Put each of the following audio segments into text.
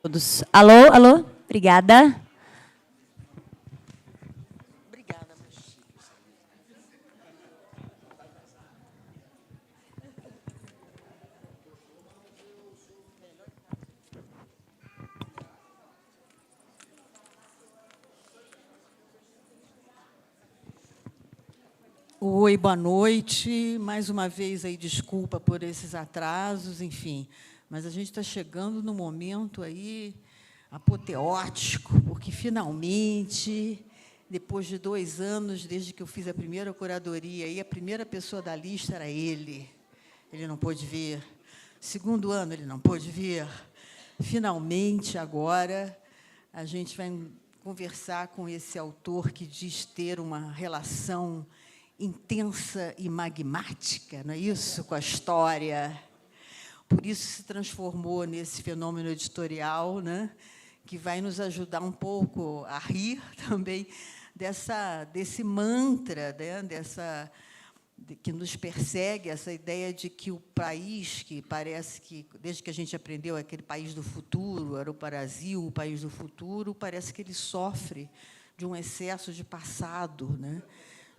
Todos. Alô, alô? Obrigada. Obrigada. Oi, boa noite. Mais uma vez, aí, desculpa por esses atrasos, enfim. Mas a gente está chegando no momento aí apoteótico, porque, finalmente, depois de 2 anos, desde que eu fiz a primeira curadoria, e a primeira pessoa da lista era ele. Ele não pôde vir. Segundo ano, ele não pôde vir. Finalmente, agora, a gente vai conversar com esse autor que diz ter uma relação intensa e magmática, não é isso? Com a história. Por isso se transformou nesse fenômeno editorial, né? Que vai nos ajudar um pouco a rir também desse mantra, né? Que nos persegue, essa ideia de que o país, que parece que, desde que a gente aprendeu aquele país do futuro, era o Brasil, o país do futuro, parece que ele sofre de um excesso de passado, né?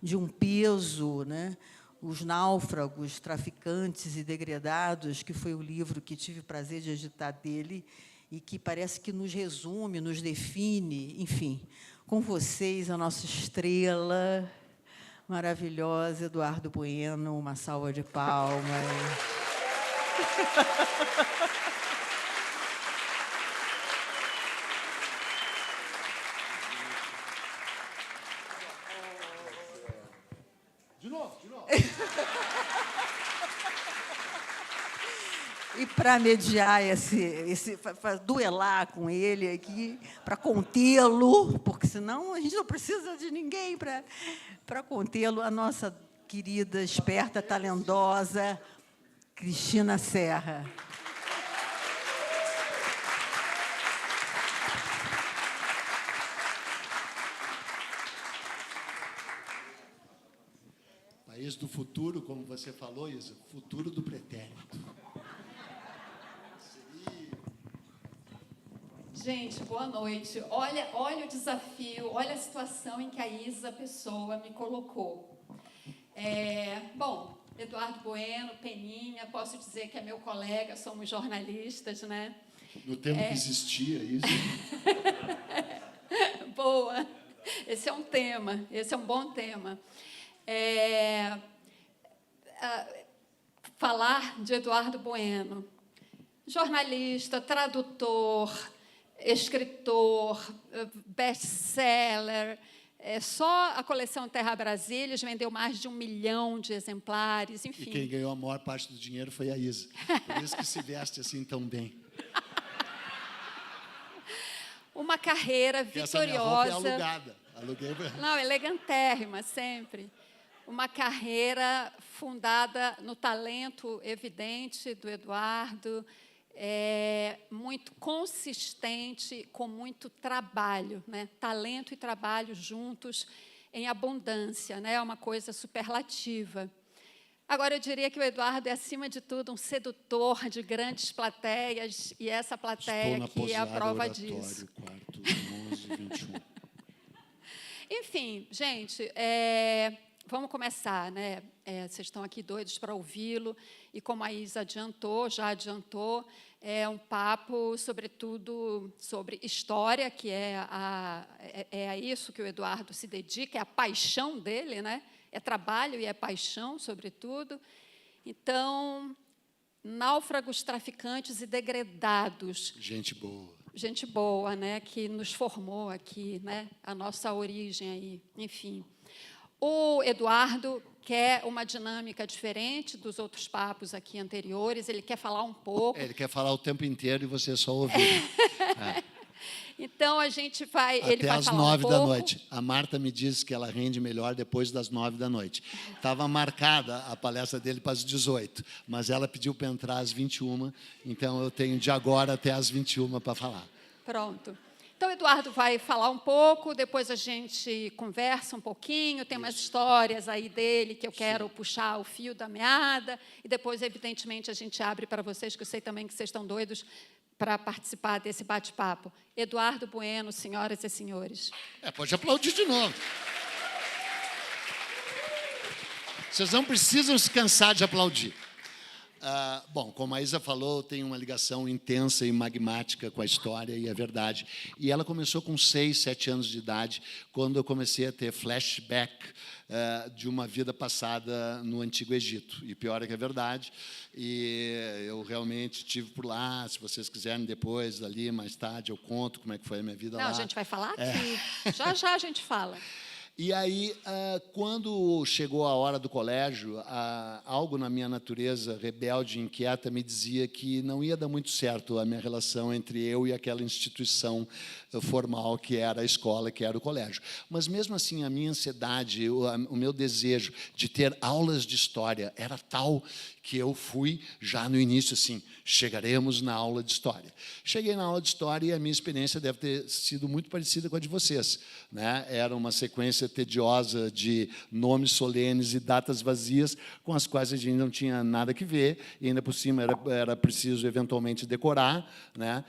De um peso, né? Os náufragos, traficantes e degredados, que foi o livro que tive o prazer de editar dele, e que parece que nos resume, nos define, enfim. Com vocês, a nossa estrela maravilhosa, Eduardo Bueno, uma salva de palmas. De novo. E para mediar duelar com ele aqui, para contê-lo, porque senão a gente não precisa de ninguém para contê-lo, a nossa querida, esperta, talentosa Cristina Serra. País do futuro, como você falou, Isa, futuro do pretérito. Gente, boa noite. Olha o desafio, olha a situação em que a Isa Pessoa me colocou. Bom, Eduardo Bueno, Peninha, posso dizer que é meu colega, somos jornalistas, né? No tempo que existia isso. Boa. Esse é um tema, esse é um bom tema. Falar de Eduardo Bueno, jornalista, tradutor, escritor, best-seller. Só a coleção Terra Brasília vendeu mais de 1 milhão de exemplares, enfim. E quem ganhou a maior parte do dinheiro foi a Isa. Por isso que se veste assim tão bem. Uma carreira vitoriosa. Essa minha roupa é alugada. Aluguei. Não, elegantérrima, sempre. Uma carreira fundada no talento evidente do Eduardo, muito consistente, com muito trabalho, né? Talento e trabalho juntos em abundância, né? É uma coisa superlativa. Agora, eu diria que o Eduardo é, acima de tudo, um sedutor de grandes plateias, e essa plateia aqui é a prova disso. Quarto 11, 21. Enfim, gente, vamos começar, né? Vocês estão aqui doidos para ouvi-lo, e como a Isa já adiantou, é um papo, sobretudo, sobre história, que é a isso que o Eduardo se dedica, é a paixão dele, né? É trabalho e é paixão, sobretudo. Então, náufragos, traficantes e degredados. Gente boa. Gente boa, né? Que nos formou aqui, né? A nossa origem aí, enfim. O Eduardo quer uma dinâmica diferente dos outros papos aqui anteriores, ele quer falar um pouco. Ele quer falar o tempo inteiro e você só ouvir. Então, a gente vai... Até ele vai às falar 9 um da pouco. noite. A Marta me disse que ela rende melhor depois das 9 da noite. Estava marcada a palestra dele para as 18, mas ela pediu para entrar às 21, então eu tenho de agora até às 21 para falar. Pronto. Então, o Eduardo vai falar um pouco, depois a gente conversa um pouquinho, tem umas histórias aí dele que eu quero puxar o fio da meada, e depois, evidentemente, a gente abre para vocês, que eu sei também que vocês estão doidos para participar desse bate-papo. Eduardo Bueno, senhoras e senhores. Pode aplaudir de novo. Vocês não precisam se cansar de aplaudir. Bom, como a Isa falou, tem uma ligação intensa e magmática com a história, e é verdade. E ela começou com 6, 7 anos de idade, quando eu comecei a ter flashback de uma vida passada no Antigo Egito. E pior é que é verdade. E eu realmente estive por lá. Se vocês quiserem depois, dali, mais tarde, eu conto como é que foi a minha vida lá. Não, a gente vai falar aqui. Já, já a gente fala. E aí, quando chegou a hora do colégio, algo na minha natureza rebelde e inquieta me dizia que não ia dar muito certo a minha relação entre eu e aquela instituição formal que era a escola, que era o colégio. Mas, mesmo assim, a minha ansiedade, o meu desejo de ter aulas de história era tal que eu fui já no início assim, chegaremos na aula de história. Cheguei na aula de história e a minha experiência deve ter sido muito parecida com a de vocês, né? Era uma sequência tediosa de nomes solenes e datas vazias com as quais a gente não tinha nada que ver, e ainda por cima era preciso eventualmente decorar, né?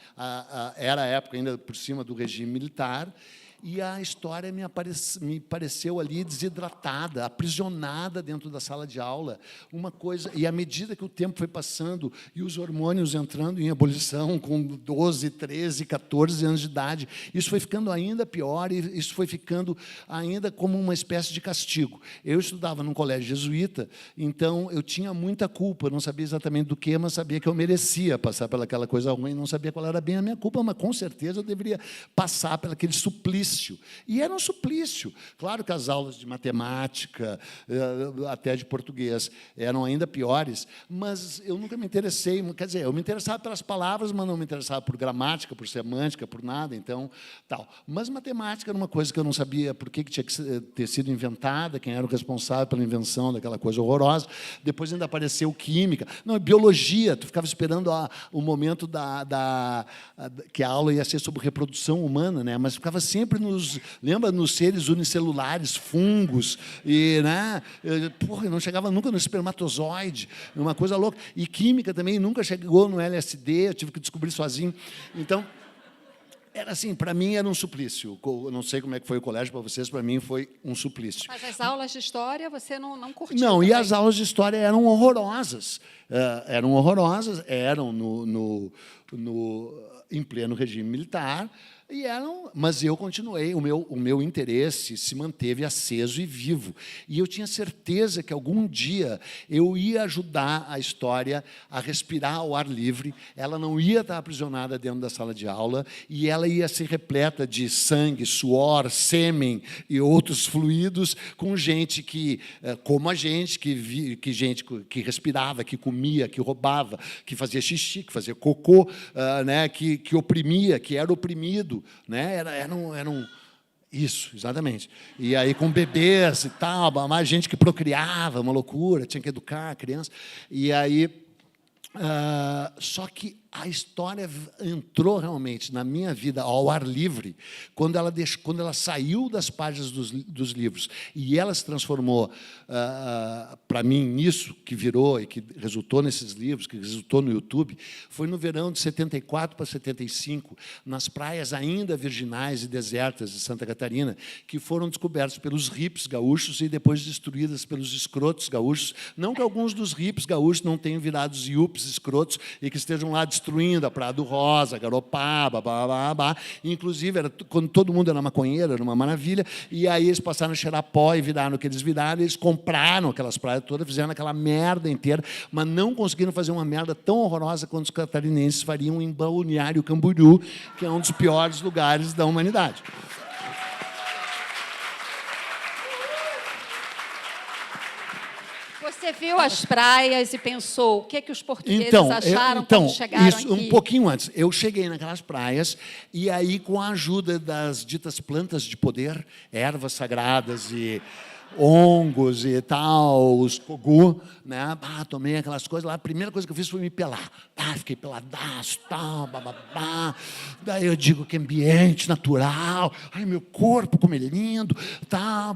Era a época ainda por cima do regime militar. E a história me pareceu ali desidratada, aprisionada dentro da sala de aula. Uma coisa, e à medida que o tempo foi passando e os hormônios entrando em ebulição com 12, 13, 14 anos de idade, isso foi ficando ainda pior, e isso foi ficando ainda como uma espécie de castigo. Eu estudava num colégio jesuíta, então eu tinha muita culpa, não sabia exatamente do que, mas sabia que eu merecia passar pelaquela coisa ruim, não sabia qual era bem a minha culpa, mas com certeza eu deveria passar pelaquele suplício. E era um suplício. Claro que as aulas de matemática, até de português, eram ainda piores, mas eu nunca me interessei, quer dizer, eu me interessava pelas palavras, mas não me interessava por gramática, por semântica, por nada, então, tal. Mas matemática era uma coisa que eu não sabia por que tinha que ter sido inventada, quem era o responsável pela invenção daquela coisa horrorosa. Depois ainda apareceu química. Não, biologia, tu ficava esperando o momento que a aula ia ser sobre reprodução humana, né? Mas ficava sempre lembra, nos seres unicelulares, fungos, e, né, não chegava nunca no espermatozoide, uma coisa louca. E química também nunca chegou no LSD, eu tive que descobrir sozinho. Então, era assim, para mim era um suplício. Eu não sei como é que foi o colégio para vocês, para mim foi um suplício. Mas as aulas de história você não curtiu? Não, também. E as aulas de história eram horrorosas. Eram em pleno regime militar, mas eu continuei, o meu interesse se manteve aceso e vivo. E eu tinha certeza que algum dia eu ia ajudar a história a respirar ao ar livre, ela não ia estar aprisionada dentro da sala de aula, e ela ia ser repleta de sangue, suor, sêmen e outros fluidos, com gente que, como a gente, gente que respirava, que comia, que roubava, que fazia xixi, que fazia cocô, né, que oprimia, que era oprimido, né? Isso, exatamente. E aí com bebês e tal, mais gente que procriava, uma loucura, tinha que educar a criança. E aí, só que a história entrou realmente na minha vida ao ar livre quando ela saiu das páginas dos livros, e ela se transformou, para mim, nisso que virou e que resultou nesses livros, que resultou no YouTube. Foi no verão de 74 para 75, nas praias ainda virginais e desertas de Santa Catarina, que foram descobertas pelos hippies gaúchos e depois destruídas pelos escrotos gaúchos. Não que alguns dos hippies gaúchos não tenham virado os yuppies escrotos e que estejam lá destruindo a Praia do Rosa, Garopaba, inclusive era quando todo mundo era maconheiro, era uma maravilha, e aí eles passaram a cheirar pó e viraram o que eles viraram, eles compraram aquelas praias todas, fizeram aquela merda inteira, mas não conseguiram fazer uma merda tão horrorosa quanto os catarinenses fariam em Balneário Camboriú, que é um dos piores lugares da humanidade. Você viu as praias e pensou o que os portugueses acharam quando chegaram aqui? Um pouquinho antes. Eu cheguei naquelas praias e aí, com a ajuda das ditas plantas de poder, ervas sagradas e hongos e tal, os cogu, né? Tomei aquelas coisas lá. A primeira coisa que eu fiz foi me pelar. Fiquei peladaço, tal, Daí eu digo que ambiente natural. Ai, meu corpo como é lindo, tal,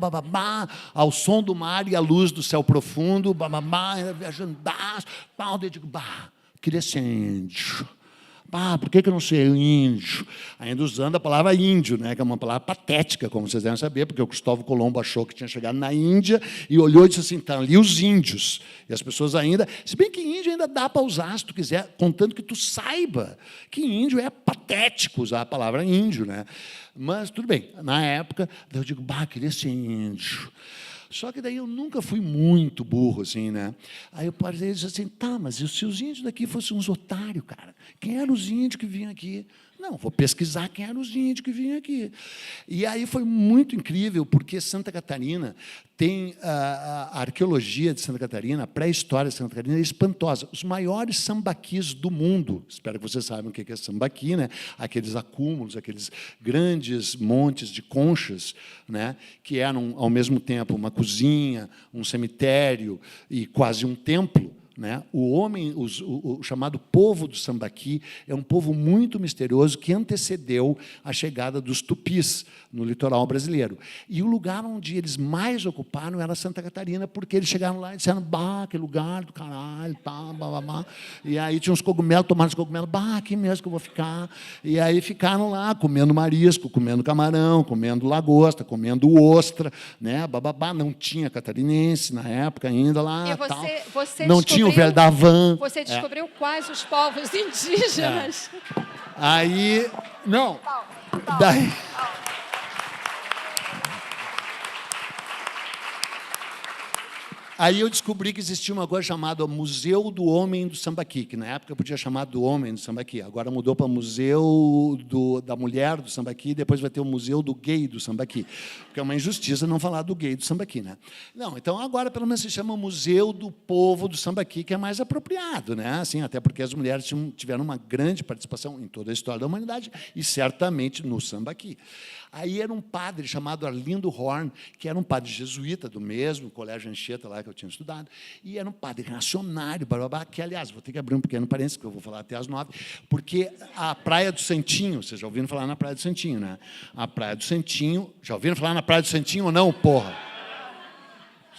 ao som do mar e à luz do céu profundo, viajando, tal. Daí eu digo, que decente. por que eu não sei índio? Ainda usando a palavra índio, né, que é uma palavra patética, como vocês devem saber, porque o Cristóvão Colombo achou que tinha chegado na Índia e olhou e disse assim, estão ali os índios. E as pessoas ainda... Se bem que índio ainda dá para usar, se tu quiser, contanto que tu saiba que índio é patético usar a palavra índio, né? Mas, tudo bem. Na época, eu digo, queria ser índio. Só que daí eu nunca fui muito burro, assim, né? Aí eu parei e disse assim, mas e se os índios daqui fossem uns otários, cara? Quem eram os índios que vinham aqui? Não, vou pesquisar quem eram os índios que vinham aqui. E aí foi muito incrível, porque Santa Catarina tem a arqueologia de Santa Catarina, a pré-história de Santa Catarina é espantosa. Os maiores sambaquis do mundo, espero que vocês saibam o que é sambaqui, né? Aqueles acúmulos, aqueles grandes montes de conchas, né? Que eram, ao mesmo tempo, uma cozinha, um cemitério e quase um templo. Né? O chamado povo do Sambaqui é um povo muito misterioso que antecedeu a chegada dos tupis no litoral brasileiro. E o lugar onde eles mais ocuparam era Santa Catarina, porque eles chegaram lá e disseram, que lugar do caralho, E aí tinha uns cogumelos, tomaram os cogumelos, aqui mesmo que eu vou ficar. E aí ficaram lá, comendo marisco, comendo camarão, comendo lagosta, comendo ostra, né? Não tinha catarinense na época ainda lá. E você não tinha o velho da van. Você descobriu quais os povos indígenas? Aí, não. Daí... Aí eu descobri que existia uma coisa chamada Museu do Homem do Sambaqui, que na época podia chamar do Homem do Sambaqui. Agora mudou para Museu da Mulher do Sambaqui, e depois vai ter o Museu do Gay do Sambaqui. Porque é uma injustiça não falar do gay do Sambaqui, né? Não, então agora pelo menos se chama Museu do Povo do Sambaqui, que é mais apropriado, né? Assim, até porque as mulheres tiveram uma grande participação em toda a história da humanidade e certamente no Sambaqui. Aí era um padre chamado Arlindo Horn, que era um padre jesuíta do mesmo colégio Anchieta lá que eu tinha estudado, e era um padre reacionário, que, aliás, vou ter que abrir um pequeno parênteses, que eu vou falar até às 9, porque a Praia do Santinho, vocês já ouviram falar na Praia do Santinho, né? A Praia do Santinho, já ouviram falar na Praia do Santinho ou não, porra?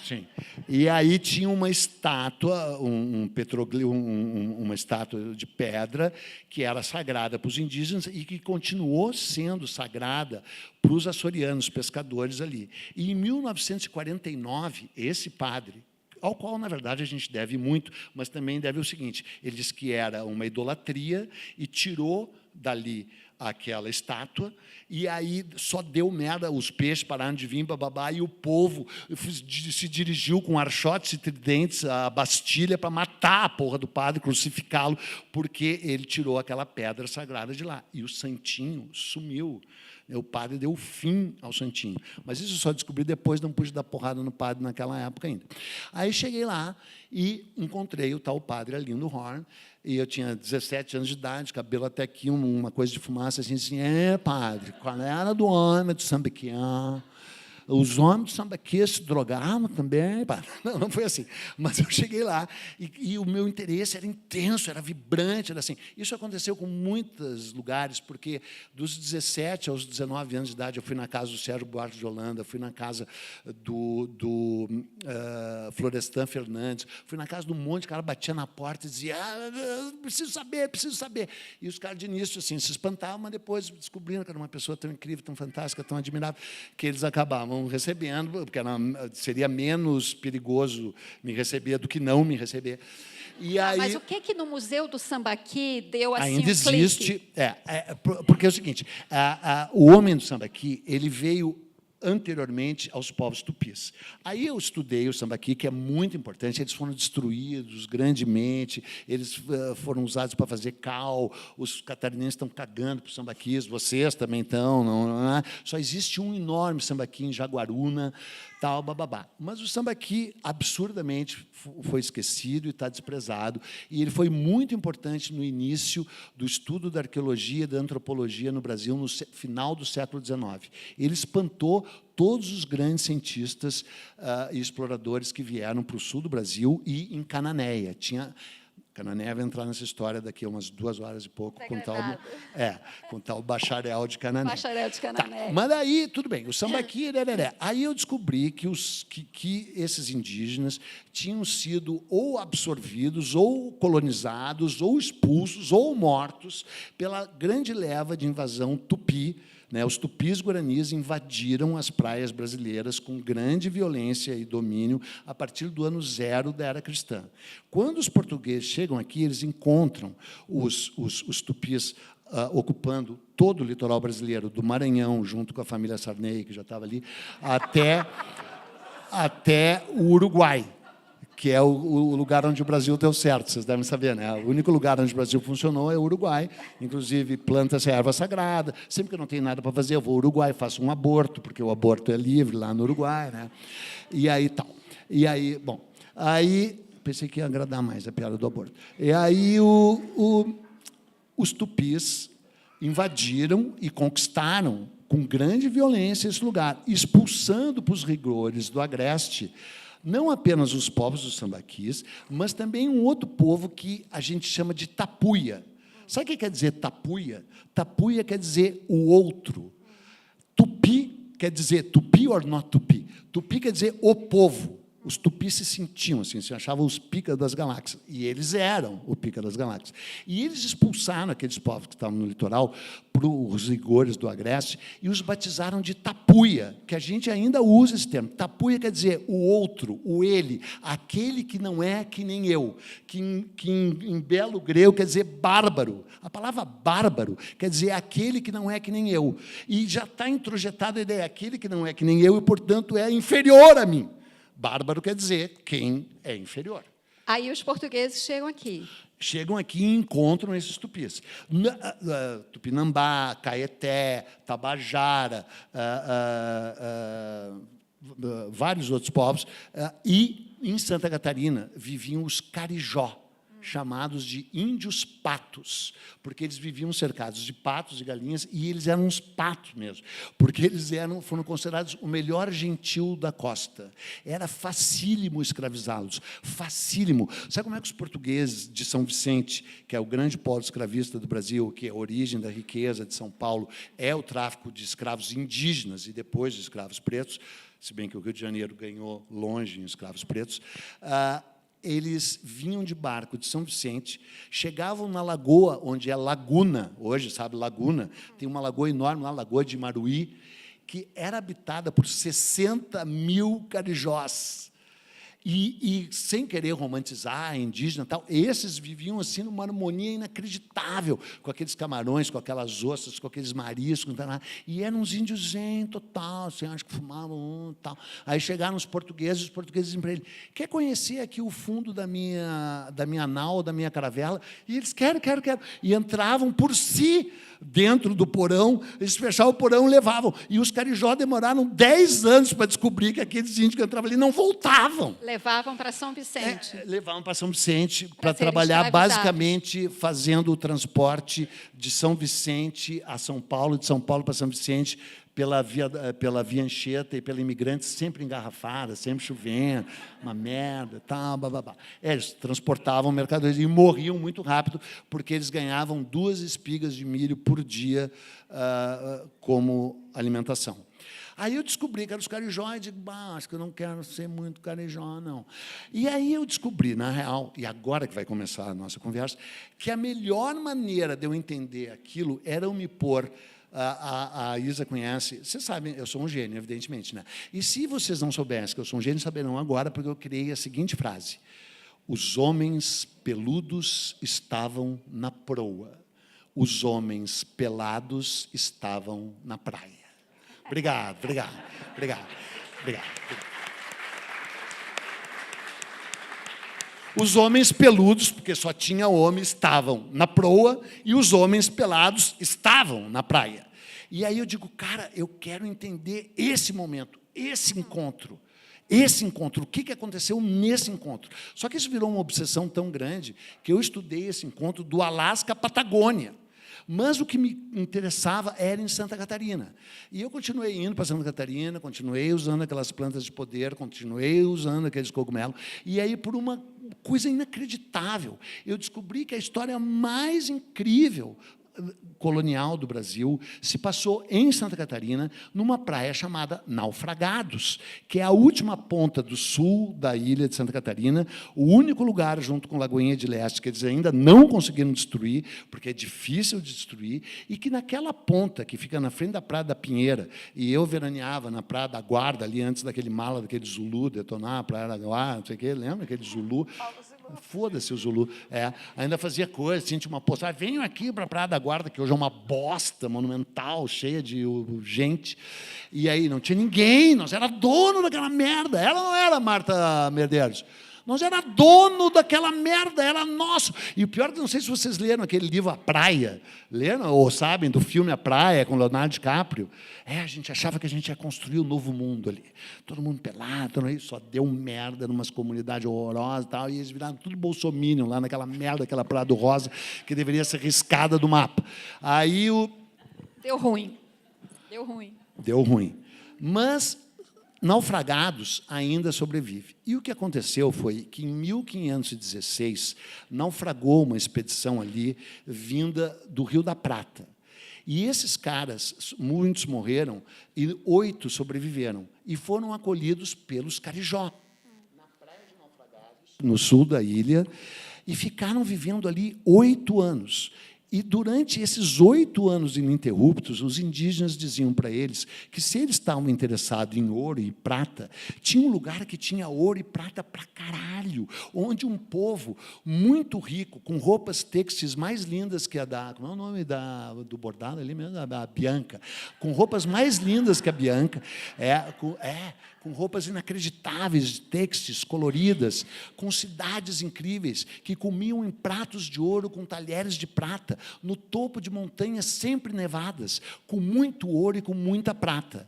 Sim. E aí tinha uma estátua, uma estátua de pedra que era sagrada para os indígenas e que continuou sendo sagrada para os açorianos, pescadores ali. E, em 1949, esse padre, ao qual, na verdade, a gente deve muito, mas também deve o seguinte, ele disse que era uma idolatria e tirou dali aquela estátua, e aí só deu merda, os peixes pararam de vir, e o povo se dirigiu com archotes e tridentes à Bastilha para matar a porra do padre, crucificá-lo, porque ele tirou aquela pedra sagrada de lá. E o santinho sumiu. O padre deu fim ao santinho. Mas isso eu só descobri depois, não pude dar porrada no padre naquela época ainda. Aí cheguei lá e encontrei o tal padre Arlindo Horn, e eu tinha 17 anos de idade, cabelo até aqui, uma coisa de fumaça, assim, padre, qual era do homem do Sambaqui? Os homens do Sambaqui se drogavam também. Não foi assim. Mas eu cheguei lá e o meu interesse era intenso, era vibrante. Era assim. Isso aconteceu com muitos lugares, porque dos 17 aos 19 anos de idade, eu fui na casa do Sérgio Buarque de Holanda, fui na casa do Florestan Fernandes, fui na casa de um monte de cara, batia na porta e dizia, preciso saber, preciso saber. E os caras, de início, assim, se espantavam, mas depois descobriram que era uma pessoa tão incrível, tão fantástica, tão admirável, que eles acabavam recebendo, porque seria menos perigoso me receber do que não me receber. E aí, mas o que no Museu do Sambaqui deu assim ainda um existe, clique? Porque é o seguinte, o homem do Sambaqui, ele veio anteriormente aos povos tupis. Aí eu estudei o Sambaqui, que é muito importante, eles foram destruídos grandemente, eles foram usados para fazer cal, os catarinenses estão cagando para os sambaquis, vocês também estão, não é? Só existe um enorme Sambaqui em Jaguaruna, tal, bababá. Mas o Sambaqui, absurdamente, foi esquecido e está desprezado, e ele foi muito importante no início do estudo da arqueologia e da antropologia no Brasil, no final do século XIX. Ele espantou todos os grandes cientistas e exploradores que vieram para o sul do Brasil e em Cananéia. Canané vai entrar nessa história daqui a umas 2 horas e pouco, com tal bacharel de Canané. Bacharel de Canané. Tá, mas aí, tudo bem, o sambaqui, aí eu descobri que esses indígenas tinham sido ou absorvidos, ou colonizados, ou expulsos, ou mortos pela grande leva de invasão tupi. Os tupis guaranis invadiram as praias brasileiras com grande violência e domínio a partir do ano 0 da era cristã. Quando os portugueses chegam aqui, eles encontram os tupis ocupando todo o litoral brasileiro, do Maranhão, junto com a família Sarney, que já estava ali, até o Uruguai, que é o lugar onde o Brasil deu certo, vocês devem saber, né? O único lugar onde o Brasil funcionou é o Uruguai, inclusive planta-se erva sagrada. Sempre que eu não tenho nada para fazer, eu vou ao Uruguai, faço um aborto, porque o aborto é livre lá no Uruguai, né? E aí, tal. E aí, bom, aí pensei que ia agradar mais a piada do aborto. E aí os tupis invadiram e conquistaram com grande violência esse lugar, expulsando para os rigores do agreste não apenas os povos dos sambaquis, mas também um outro povo que a gente chama de tapuia. Sabe o que quer dizer tapuia? Tapuia quer dizer o outro. Tupi quer dizer tupi or not tupi. Tupi quer dizer o povo. Os tupis se sentiam assim, se achavam os pica das galáxias. E eles eram o pica das galáxias. E eles expulsaram aqueles povos que estavam no litoral para os rigores do agreste e os batizaram de tapuia, que a gente ainda usa esse termo. Tapuia quer dizer o outro, o ele, aquele que não é que nem eu, que em belo grego quer dizer bárbaro. A palavra bárbaro quer dizer aquele que não é que nem eu. E já está introjetada a ideia, aquele que não é que nem eu e, portanto, é inferior a mim. Bárbaro quer dizer quem é inferior. Aí os portugueses chegam aqui. Chegam aqui e encontram esses tupis. Tupinambá, Caeté, Tabajara, vários outros povos. E, em Santa Catarina, viviam os carijó, chamados de índios patos, porque eles viviam cercados de patos e galinhas, e eles eram uns patos mesmo, porque eles foram considerados o melhor gentil da costa. Era facílimo escravizá-los, facílimo. Sabe como é que os portugueses de São Vicente, que é o grande polo escravista do Brasil, que é a origem da riqueza de São Paulo, é o tráfico de escravos indígenas e depois de escravos pretos, se bem que o Rio de Janeiro ganhou longe em escravos pretos, eles vinham de barco de São Vicente, chegavam na lagoa, onde é Laguna, hoje, sabe, Laguna, tem uma lagoa enorme lá, Lagoa de Maruí, que era habitada por 60 mil carijós. E sem querer romantizar a indígena, tal, esses viviam assim numa harmonia inacreditável, com aqueles camarões, com aquelas ostras, com aqueles mariscos, e eram uns índios zen total, assim, acho que fumavam tal. Aí chegaram os portugueses diziam para ele: quer conhecer aqui o fundo da minha nau, da minha caravela? E eles: quero. E entravam por si dentro do porão, eles fechavam o porão e levavam. E os carijó demoraram 10 anos para descobrir que aqueles índios que entravam ali não voltavam. Levavam para São Vicente. Levavam para São Vicente para trabalhar basicamente fazendo o transporte de São Vicente a São Paulo, de São Paulo para São Vicente, pela via Anchieta e pela Imigrante, sempre engarrafada, sempre chovendo, uma merda, tal, bababá. Eles transportavam mercadorias e morriam muito rápido, porque eles ganhavam 2 espigas de milho por dia como alimentação. Aí eu descobri que eram os carijó e digo: acho que eu não quero ser muito carijó, não. E aí eu descobri, na real, e agora que vai começar a nossa conversa, que a melhor maneira de eu entender aquilo era eu me pôr. A Isa conhece, vocês sabem, eu sou um gênio, evidentemente, né? E se vocês não soubessem que eu sou um gênio, saberão agora, porque eu criei a seguinte frase: os homens peludos estavam na proa, os homens pelados estavam na praia. Obrigado. Os homens peludos, porque só tinha homem, estavam na proa, e os homens pelados estavam na praia. E aí eu digo: cara, eu quero entender esse momento, esse encontro, o que aconteceu nesse encontro. Só que isso virou uma obsessão tão grande que eu estudei esse encontro do Alasca à Patagônia. Mas o que me interessava era em Santa Catarina. E eu continuei indo para Santa Catarina, continuei usando aquelas plantas de poder, continuei usando aqueles cogumelos. E aí, por uma coisa inacreditável. Eu descobri que a história mais incrível colonial do Brasil se passou em Santa Catarina, numa praia chamada Naufragados, que é a última ponta do sul da ilha de Santa Catarina, o único lugar, junto com Lagoinha de Leste, que eles ainda não conseguiram destruir, porque é difícil de destruir, e que naquela ponta, que fica na frente da Praia da Pinheira, e eu veraneava na Praia da Guarda, ali antes daquele mala, daquele Zulu detonar, a Praia da Guarda, não sei o quê, lembra aquele Zulu? Foda-se o Zulu. Ainda fazia coisa, tinha uma postagem, venham aqui para a Praia da Guarda, que hoje é uma bosta monumental, cheia de gente. E aí não tinha ninguém, nós era dono daquela merda. Ela não era Marta Medeiros. Nós era dono daquela merda, era nosso. E o pior é que não sei se vocês leram aquele livro A Praia, leram ou sabem do filme A Praia, com Leonardo DiCaprio. A gente achava que a gente ia construir um novo mundo ali. Todo mundo pelado, só deu merda numas comunidades horrorosas e tal, e eles viraram tudo bolsominion lá naquela merda, aquela Praia do Rosa, que deveria ser riscada do mapa. Aí o... Deu ruim. Deu ruim. Deu ruim. Mas Naufragados ainda sobrevive. E o que aconteceu foi que, em 1516, naufragou uma expedição ali, vinda do Rio da Prata. E esses caras, muitos morreram, e 8 sobreviveram, e foram acolhidos pelos Carijó, na praia de Naufragados, no sul da ilha, e ficaram vivendo ali 8 anos. E, durante esses 8 anos ininterruptos, os indígenas diziam para eles que, se eles estavam interessados em ouro e prata, tinha um lugar que tinha ouro e prata para caralho, onde um povo muito rico, com roupas têxteis mais lindas que a da... Como é o nome do bordado ali mesmo? A Bianca. Com roupas mais lindas que a Bianca, com roupas inacreditáveis, têxteis, coloridas, com cidades incríveis, que comiam em pratos de ouro com talheres de prata, no topo de montanhas sempre nevadas, com muito ouro e com muita prata.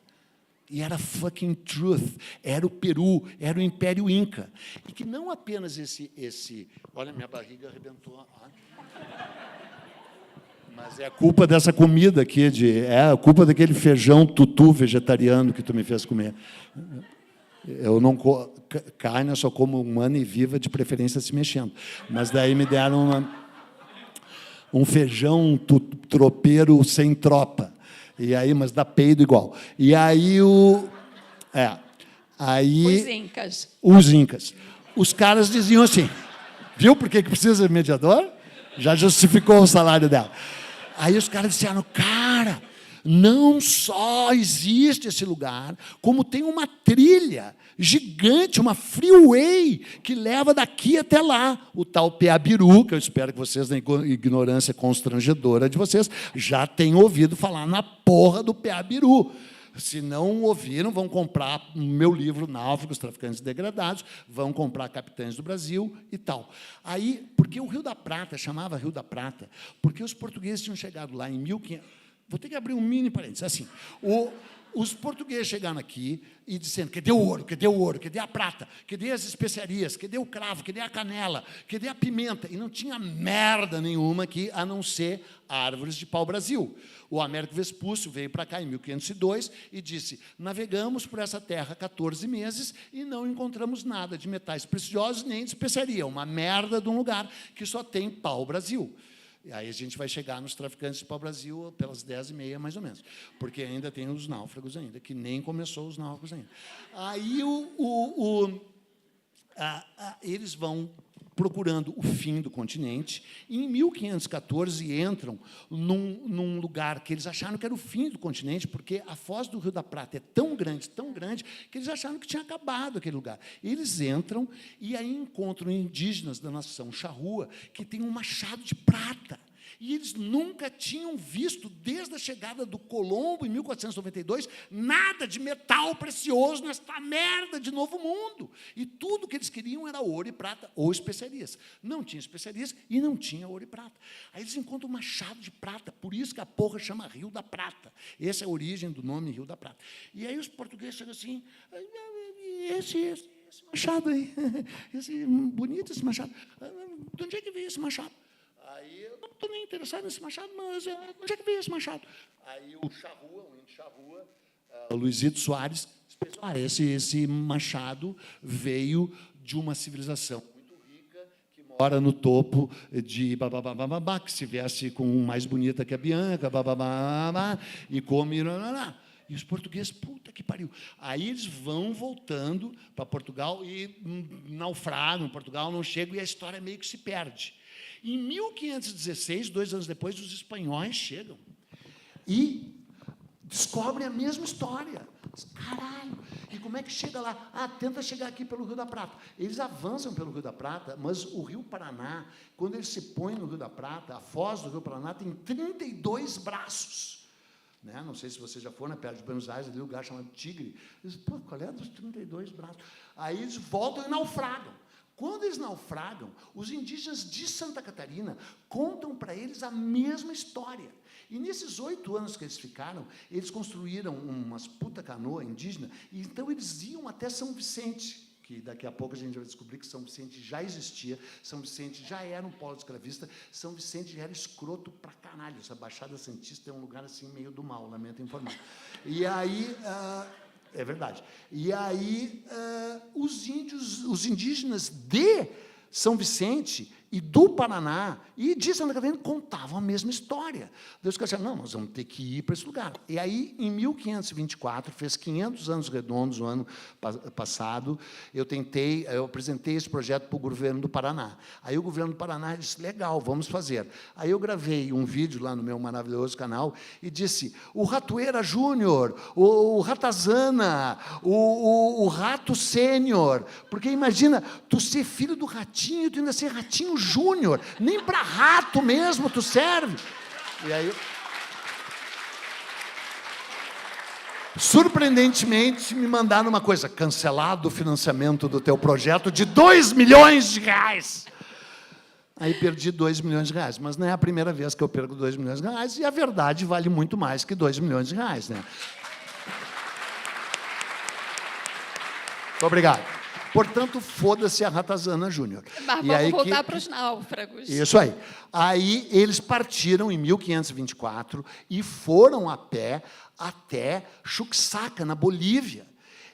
E era fucking truth, era o Peru, era o Império Inca. E que não apenas esse... Olha, minha barriga arrebentou. Mas é a culpa dessa comida aqui, é a culpa daquele feijão tutu vegetariano que tu me fez comer. Eu não carne, eu só como humana e viva, de preferência se mexendo. Mas daí me deram um feijão tropeiro sem tropa. E aí, mas dá peido igual. E aí Os incas. Os incas. Os caras diziam assim, viu por que precisa de mediador? Já justificou o salário dela. Aí os caras disseram, cara, não só existe esse lugar, como tem uma trilha gigante, uma freeway, que leva daqui até lá, o tal Peabiru, que eu espero que vocês, na ignorância constrangedora de vocês, já tenham ouvido falar na porra do Peabiru. Se não ouviram, vão comprar o meu livro, Náufragos, Traficantes Degradados, vão comprar Capitães do Brasil e tal. Aí, porque o Rio da Prata chamava Rio da Prata, porque os portugueses tinham chegado lá em 1500... Vou ter que abrir um mini parênteses. Assim, os portugueses chegaram aqui e dizendo, cadê o ouro, cadê o ouro, cadê a prata, cadê as especiarias, cadê o cravo, cadê a canela, cadê a pimenta? E não tinha merda nenhuma aqui, a não ser árvores de pau-brasil. O Américo Vespúcio veio para cá em 1502 e disse, navegamos por essa terra 14 meses e não encontramos nada de metais preciosos nem de especiaria, uma merda de um lugar que só tem pau-brasil. E aí a gente vai chegar nos traficantes de pau-brasil pelas 10h30, mais ou menos, porque ainda tem os náufragos ainda, que nem começou os náufragos ainda. Aí eles vão procurando o fim do continente, e em 1514 entram num lugar que eles acharam que era o fim do continente, porque a foz do Rio da Prata é tão grande, que eles acharam que tinha acabado aquele lugar. Eles entram e aí encontram indígenas da nação charrua, que tem um machado de prata. E eles nunca tinham visto, desde a chegada do Colombo, em 1492, nada de metal precioso nesta merda de Novo Mundo. E tudo que eles queriam era ouro e prata, ou especiarias. Não tinha especiarias e não tinha ouro e prata. Aí eles encontram um machado de prata, por isso que a porra chama Rio da Prata. Essa é a origem do nome Rio da Prata. E aí os portugueses chegam assim, esse machado aí, bonito esse machado. De onde é que veio esse machado? Aí eu não estou nem interessado nesse machado, mas onde é que veio esse machado? Aí o charrua, o índio charrua, o Luizito Soares, esse machado veio de uma civilização muito rica Fora no topo de bababá, que se viesse com mais bonita que a Bianca, bababá, e come... E os portugueses, puta que pariu. Aí eles vão voltando para Portugal e naufragam em Portugal, não chegam, e a história meio que se perde. Em 1516, 2 anos depois, os espanhóis chegam e descobrem a mesma história. Caralho! E como é que chega lá? Ah, tenta chegar aqui pelo Rio da Prata. Eles avançam pelo Rio da Prata, mas o Rio Paraná, quando eles se põem no Rio da Prata, a foz do Rio Paraná tem 32 braços. Né? Não sei se você já for, perto de Buenos Aires, ali um lugar chamado Tigre. Eles, pô, qual é dos 32 braços? Aí eles voltam e naufragam. Quando eles naufragam, os indígenas de Santa Catarina contam para eles a mesma história. E nesses 8 anos que eles ficaram, eles construíram umas puta canoa indígena, e então eles iam até São Vicente, que daqui a pouco a gente vai descobrir que São Vicente já existia, São Vicente já era um polo escravista, São Vicente já era escroto pra caralho. Essa Baixada Santista é um lugar assim meio do mal, lamento informar. E aí... é verdade. E aí, os indígenas de São Vicente e do Paraná e de Santa Catarina contavam a mesma história. Deus quer dizer, não, nós vamos ter que ir para esse lugar. E aí, em 1524, fez 500 anos redondos o ano passado, eu apresentei esse projeto para o governo do Paraná. Aí o governo do Paraná disse, legal, vamos fazer. Aí eu gravei um vídeo lá no meu maravilhoso canal e disse, o Ratoeira Júnior, o Ratazana, o Rato Sênior, porque imagina, tu ser filho do Ratinho, tu ainda ser Ratinho Júnior, nem para rato mesmo tu serve. E aí, surpreendentemente, me mandaram uma coisa, cancelado o financiamento do teu projeto de R$2 milhões. Aí perdi R$2 milhões, mas não é a primeira vez que eu perco R$2 milhões, e a verdade vale muito mais que R$2 milhões, né? Muito obrigado. Portanto, foda-se a Ratazana Júnior. Mas vamos voltar para os náufragos. Isso aí. Aí eles partiram em 1524 e foram a pé até Chuquisaca, na Bolívia.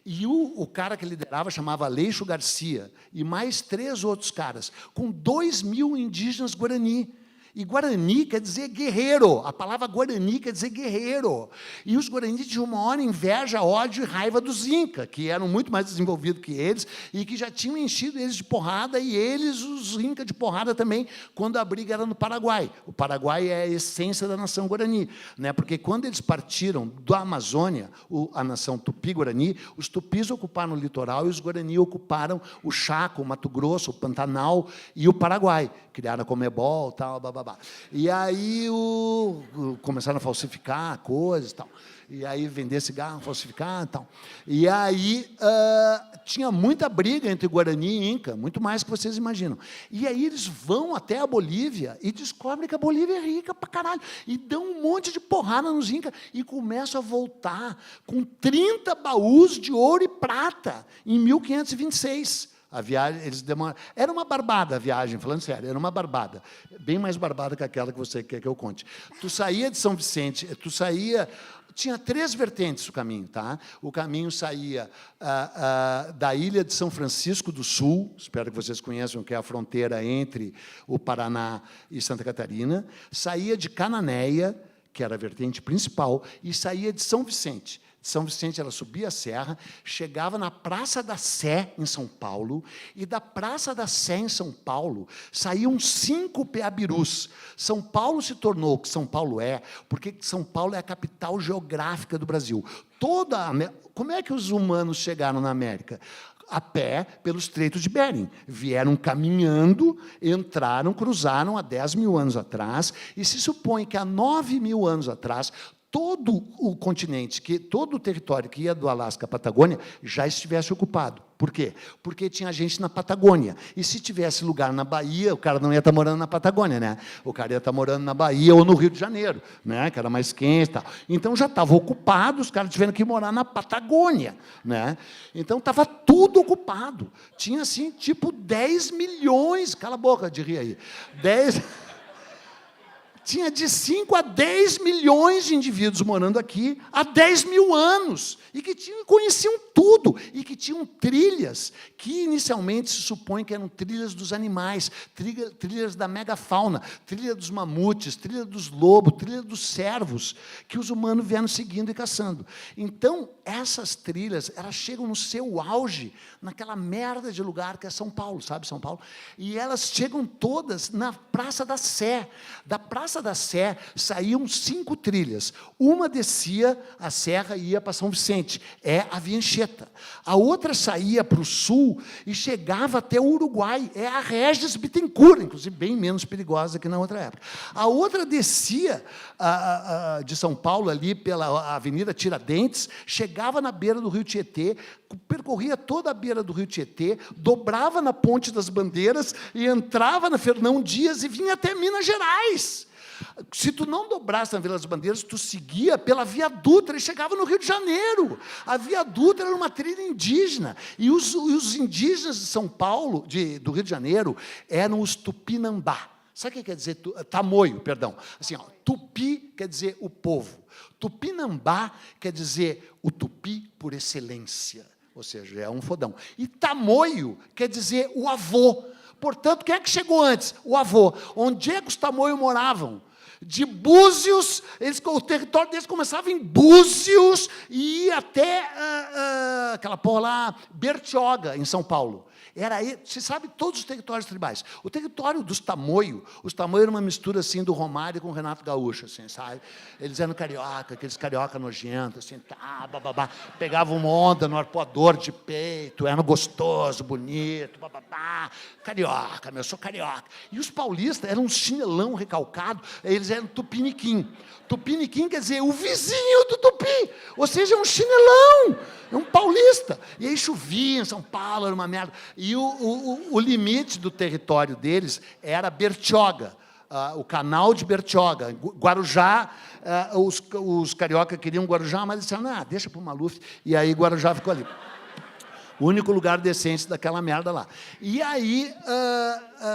E o cara que liderava chamava Aleixo Garcia, e mais 3 outros caras, com 2.000 indígenas Guarani. E Guarani quer dizer guerreiro. A palavra Guarani quer dizer guerreiro. E os Guarani tinham uma hora inveja, ódio e raiva dos Inca, que eram muito mais desenvolvidos que eles e que já tinham enchido eles de porrada, e eles, os Inca, de porrada também, quando a briga era no Paraguai. O Paraguai é a essência da nação Guarani, né? Porque quando eles partiram da Amazônia, a nação Tupi-Guarani, os Tupis ocuparam o litoral e os Guarani ocuparam o Chaco, o Mato Grosso, o Pantanal e o Paraguai. Criaram a Comebol, tal, babá. E aí começaram a falsificar coisas e tal. E aí vender cigarro, falsificar e tal. E aí tinha muita briga entre Guarani e Inca, muito mais que vocês imaginam. E aí eles vão até a Bolívia e descobrem que a Bolívia é rica pra caralho. E dão um monte de porrada nos Incas e começam a voltar com 30 baús de ouro e prata em 1526. A viagem, eles demoraram. Era uma barbada a viagem, falando sério, era uma barbada. Bem mais barbada que aquela que você quer que eu conte. Tu saía de São Vicente, tinha 3 vertentes o caminho, tá? O caminho saía da ilha de São Francisco do Sul, espero que vocês conheçam, que é a fronteira entre o Paraná e Santa Catarina, saía de Cananéia, que era a vertente principal, e saía de São Vicente. De São Vicente, ela subia a serra, chegava na Praça da Sé, em São Paulo, e da Praça da Sé, em São Paulo, saíam 5 peabirus. São Paulo se tornou o que São Paulo é, porque São Paulo é a capital geográfica do Brasil. Como é que os humanos chegaram na América? A pé, pelo Estreito de Bering. Vieram caminhando, entraram, cruzaram há 10 mil anos atrás, e se supõe que há 9 mil anos atrás, todo o continente, todo o território que ia do Alasca à Patagônia, já estivesse ocupado. Por quê? Porque tinha gente na Patagônia. E se tivesse lugar na Bahia, o cara não ia estar morando na Patagônia, né? O cara ia estar morando na Bahia ou no Rio de Janeiro, né? Que era mais quente e tal. Então, já estava ocupado, os caras tiveram que morar na Patagônia, né? Então, estava tudo ocupado. Tinha, assim, tipo 10 milhões... Cala a boca de rir aí. tinha de 5 a 10 milhões de indivíduos morando aqui há 10 mil anos, e que conheciam tudo, e que tinham trilhas, que inicialmente se supõe que eram trilhas dos animais, trilhas da megafauna, trilha dos mamutes, trilha dos lobos, trilha dos cervos, que os humanos vieram seguindo e caçando. Então, essas trilhas, elas chegam no seu auge, naquela merda de lugar que é São Paulo, sabe, São Paulo? E elas chegam todas na Praça da Sé. Da Praça da Sé saíam 5 trilhas. Uma descia a serra e ia para São Vicente, é a Via Anchieta. A outra saía para o sul e chegava até o Uruguai, é a Regis Bittencourt, inclusive bem menos perigosa que na outra época. A outra descia de São Paulo, ali pela Avenida Tiradentes, chegava na beira do Rio Tietê, percorria toda a beira do Rio Tietê, dobrava na Ponte das Bandeiras e entrava na Fernão Dias e vinha até Minas Gerais. Se tu não dobrasse na Vila das Bandeiras, tu seguia pela Via Dutra e chegava no Rio de Janeiro. A Via Dutra era uma trilha indígena. E os indígenas de São Paulo, do Rio de Janeiro, eram os Tupinambá. Sabe o que quer dizer? Tamoio, perdão. Assim, ó, Tupi quer dizer o povo. Tupinambá quer dizer o tupi por excelência. Ou seja, é um fodão. E Tamoio quer dizer o avô. Portanto, quem é que chegou antes? O avô. Onde é que os Tamoios moravam? De Búzios, o território deles começava em Búzios e ia até aquela porra lá, Bertioga, em São Paulo. Você sabe todos os territórios tribais. O território dos Tamoios, os Tamoios eram uma mistura assim do Romário com o Renato Gaúcho, assim, sabe? Eles eram carioca, aqueles carioca nojentos, assim, bababá, pegavam uma onda no arpoador de peito, eram gostoso, bonito, bababá, carioca, eu sou carioca. E os paulistas eram um chinelão recalcado, eles eram tupiniquim. Tupiniquim quer dizer o vizinho do tupi, ou seja, um chinelão, é um paulista. E aí chovia em São Paulo, era uma merda. E o limite do território deles era Bertioga, o canal de Bertioga. Guarujá, os carioca queriam Guarujá, mas disseram, deixa para o Maluf. E aí Guarujá ficou ali. O único lugar decente daquela merda lá. E aí,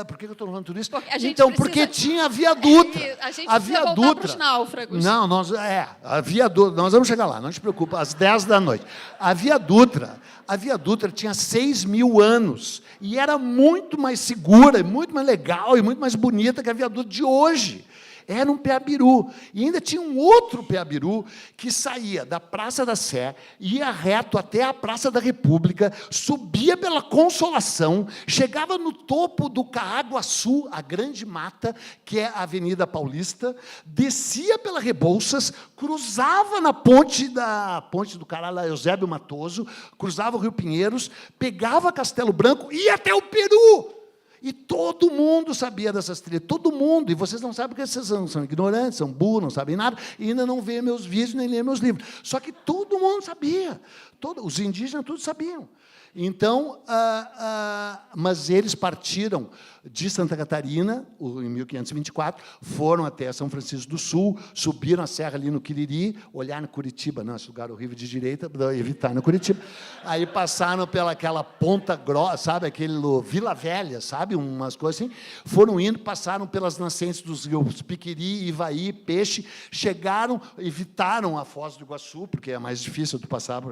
por que eu estou falando tudo isso? Então, porque tinha a Via Dutra. A gente a precisa Via voltar Dutra. para os náufragos. Não, a Via Dutra, nós vamos chegar lá, não te preocupa, às 10 da noite. A Via Dutra tinha 6 mil anos, e era muito mais segura, muito mais legal, e muito mais bonita que a Via Dutra de hoje. Era um peabiru. E ainda tinha um outro peabiru que saía da Praça da Sé, ia reto até a Praça da República, subia pela Consolação, chegava no topo do Caaguaçu, a grande mata, que é a Avenida Paulista, descia pela Rebouças, cruzava na ponte do caralho, Eusébio Matoso, cruzava o Rio Pinheiros, pegava Castelo Branco e ia até o Peru. E todo mundo sabia dessas trilhas, todo mundo. E vocês não sabem porque vocês são ignorantes, são burros, não sabem nada, e ainda não veem meus vídeos, nem leem meus livros. Só que todo mundo sabia. Os indígenas todos sabiam. Então, mas eles partiram de Santa Catarina, em 1524, foram até São Francisco do Sul, subiram a serra ali no Quiriri, olharam no Curitiba, não, esse lugar horrível de direita, para evitar no Curitiba. Aí passaram pelaquela Ponta Grossa, sabe, aquele Vila Velha, sabe, umas coisas assim, foram indo, passaram pelas nascentes dos rios Piquiri, Ivaí, Peixe, chegaram, evitaram a Foz do Iguaçu, porque é mais difícil de passar,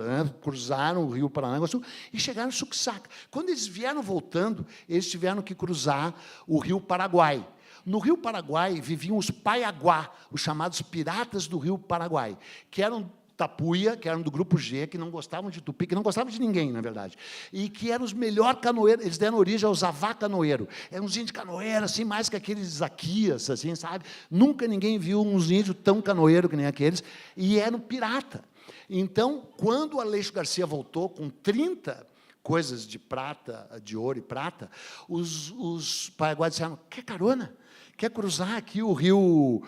cruzaram o rio Paranaguaçu, e chegaram em Suxaca. Quando eles vieram voltando, eles tiveram que cruzar o rio Paraguai. No rio Paraguai viviam os Paiaguá, os chamados piratas do rio Paraguai, que eram tapuia, que eram do grupo G, que não gostavam de tupi, que não gostavam de ninguém, na verdade, e que eram os melhores canoeiros, eles deram origem aos Avá canoeiro. Eram uns índios canoeiros, assim, mais que aqueles Zaquias, assim, sabe? Nunca ninguém viu uns índios tão canoeiros que nem aqueles, e eram pirata. Então, quando o Aleixo Garcia voltou com 30 coisas de prata, de ouro e prata, os paraguaios disseram, quer carona? Quer cruzar aqui o rio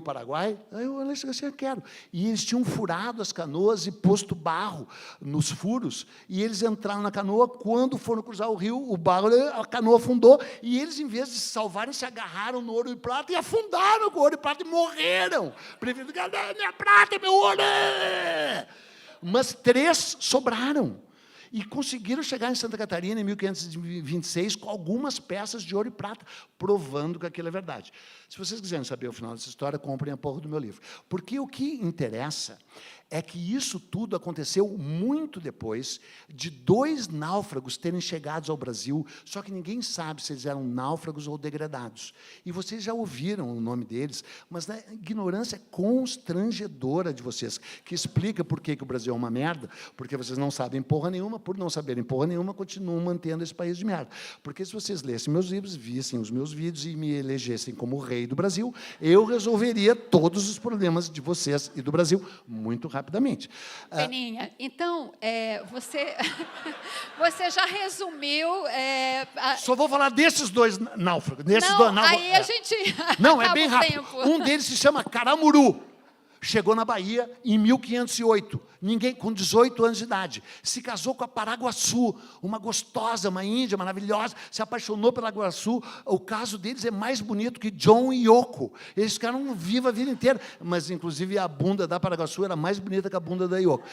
Paraguai? Aí o Aleixo Garcia, quero. E eles tinham furado as canoas e posto barro nos furos, e eles entraram na canoa, quando foram cruzar o rio, o barro, a canoa afundou, e eles, em vez de se salvarem, se agarraram no ouro e prata e afundaram com o ouro e prata e morreram. Prefiro minha prata, meu ouro! Mas 3 sobraram. e conseguiram chegar em Santa Catarina em 1526 com algumas peças de ouro e prata, provando que aquilo é verdade. Se vocês quiserem saber o final dessa história, comprem a porra do meu livro. Porque o que interessa é que isso tudo aconteceu muito depois de 2 náufragos terem chegado ao Brasil, só que ninguém sabe se eles eram náufragos ou degradados. E vocês já ouviram o nome deles, mas a ignorância constrangedora de vocês, que explica por que o Brasil é uma merda, porque vocês não sabem porra nenhuma, por não saberem porra nenhuma, continuam mantendo esse país de merda. Porque se vocês lessem meus livros, vissem os meus vídeos e me elegessem como rei do Brasil, eu resolveria todos os problemas de vocês e do Brasil muito rapidamente. Peninha, então, você já resumiu... Só vou falar desses 2 náufragos. Aí a gente... Não, é bem rápido. Um deles se chama Caramuru. Chegou na Bahia em 1508, ninguém com 18 anos de idade. Se casou com a Paraguaçu, uma gostosa, uma índia maravilhosa, se apaixonou pela Paraguaçu. O caso deles é mais bonito que John e Yoko. Eles ficaram vivos a vida inteira, mas, inclusive, a bunda da Paraguaçu era mais bonita que a bunda da Yoko.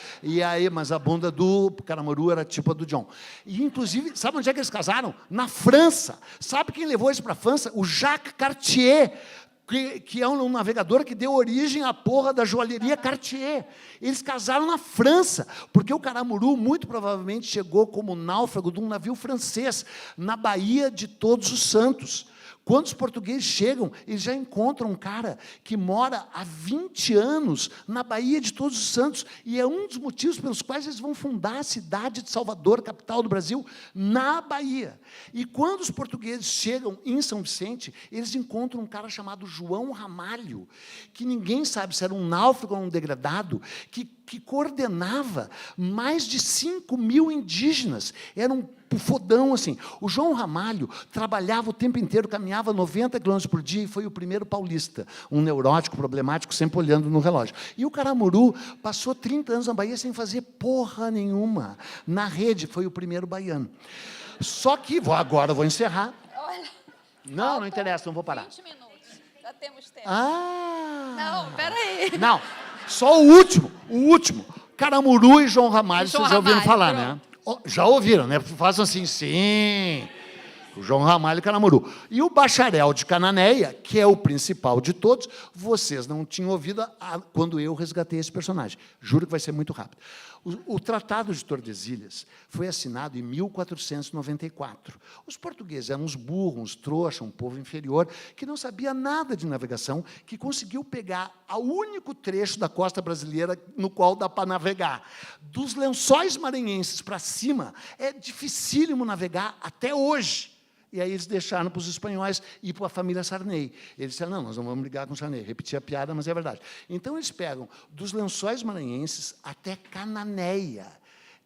Mas a bunda do Caramuru era tipo a do John. E, inclusive, sabe onde é que eles casaram? Na França. Sabe quem levou eles para a França? O Jacques Cartier, que é um navegador que deu origem à porra da joalheria Cartier. Eles casaram na França, porque o Caramuru, muito provavelmente, chegou como náufrago de um navio francês, na Baía de Todos os Santos. Quando os portugueses chegam, eles já encontram um cara que mora há 20 anos na Baía de Todos os Santos, e é um dos motivos pelos quais eles vão fundar a cidade de Salvador, capital do Brasil, na Bahia. E quando os portugueses chegam em São Vicente, eles encontram um cara chamado João Ramalho, que ninguém sabe se era um náufrago ou um degradado, que coordenava mais de 5.000 indígenas. Era um fodão, assim. O João Ramalho trabalhava o tempo inteiro, caminhava 90 quilômetros por dia e foi o primeiro paulista, um neurótico, problemático, sempre olhando no relógio. E o Caramuru passou 30 anos na Bahia sem fazer porra nenhuma. Na rede, foi o primeiro baiano. Só que, agora vou encerrar. Olha, não interessa, não vou parar. 20 minutos, já temos tempo. Não, peraí. Não, só o último. Caramuru e João Ramalho, vocês já ouviram falar, pronto. né? Já ouviram, né? Façam assim, sim. O João Ramalho e Caramuru. E o bacharel de Cananéia, que é o principal de todos, vocês não tinham ouvido quando eu resgatei esse personagem. Juro que vai ser muito rápido. O Tratado de Tordesilhas foi assinado em 1494. Os portugueses eram uns burros, uns trouxas, um povo inferior, que não sabia nada de navegação, que conseguiu pegar o único trecho da costa brasileira no qual dá para navegar. Dos Lençóis Maranhenses para cima, é dificílimo navegar até hoje. E aí eles deixaram para os espanhóis e para a família Sarney. Eles disseram, não, nós não vamos brigar com o Sarney. Repetir a piada, mas é verdade. Então, eles pegam dos Lençóis Maranhenses até Cananéia,